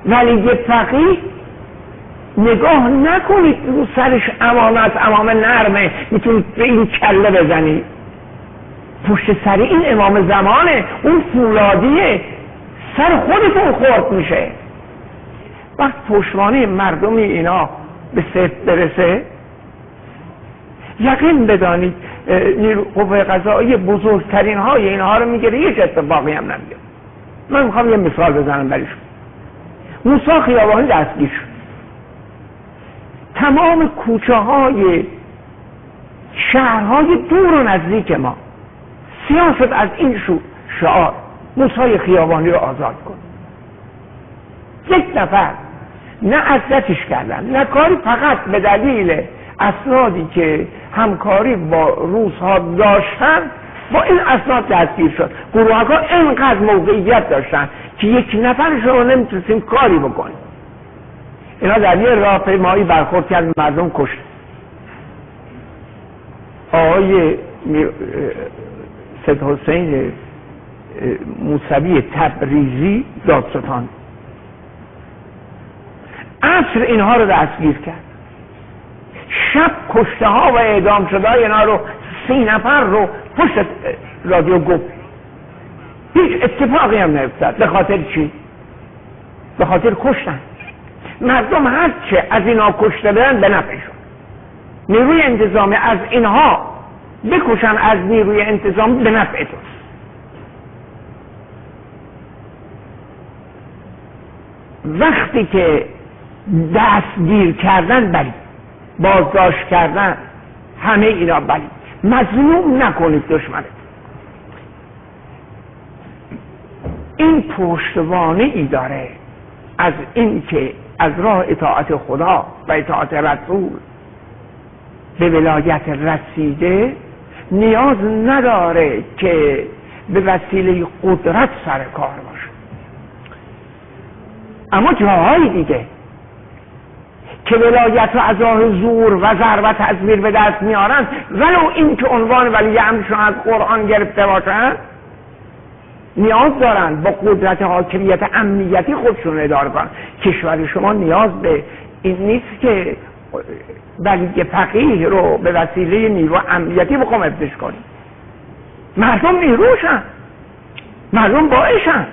ولی فقیه نگاه نکنید رو سرش امامه نرمه میتونید به این کله بزنید، پشت سری این امام زمانه، اون فولادیه، سر خودتون خورد میشه. وقت پشتوانه مردمی اینا به صفر برسه، یقین بدانید قوه قضاییه بزرگترین های اینها رو میگیره، هیچ اتفاقی هم نمیگه. من میخوام یه مثال بزنم برایشون. موسی خیابانی دستگیر شد، تمام کوچه های شهرهای دور و نزدیک ما سیاست از این شعار موسی خیابانی رو آزاد کن. یک نفر نه اذیتش کردن نه کاری، فقط به دلیل اسنادی که همکاری با روس‌ها داشتن با این اسناد دستگیر شد. گروه‌ها اینقدر موقعیت داشتن که یک نفر شما نمیتونستیم کاری بکنیم. اینا در یه راهپیمایی برخورد کرد، مردم کشت. آقای سید حسین موسوی تبریزی دادستان عصر اینها رو دستگیر کرد، شب کشته ها و اعدام شده های اینا رو 30 نفر رو پشت رادیو گفت. هیچ اتفاقی هم نیفتاد. به خاطر چی؟ به خاطر کشتن. مردم هرچه از اینا کشته برن به نفعشون. نیروی انتظامی از اینها بکشن، از نیروی انتظامی به نفعتون. وقتی که دستگیر کردن بلی، بازداشت کردن همه اینا بلی، مظلوم نکنید دشمنت. این پشتوانه ای داره از این که از راه اطاعت خدا و اطاعت رسول به ولایت رسیده نیاز نداره که به وسیله قدرت سر کار باشه. اما جاهای دیگه که ولایت رو از راه زور و ضرب و تزویر به دست میارن، ولو این که عنوان ولی امرشون از قرآن گرفته باشن، نیاز دارن با قدرت حاکمیت امنیتی خودشون اداره کنن. کشور شما نیاز به این نیست که ولی فقیه رو به وسیله نیرو امنیتی بخوام افزایش کنیم. مردم نیروشن، مردم باعثن.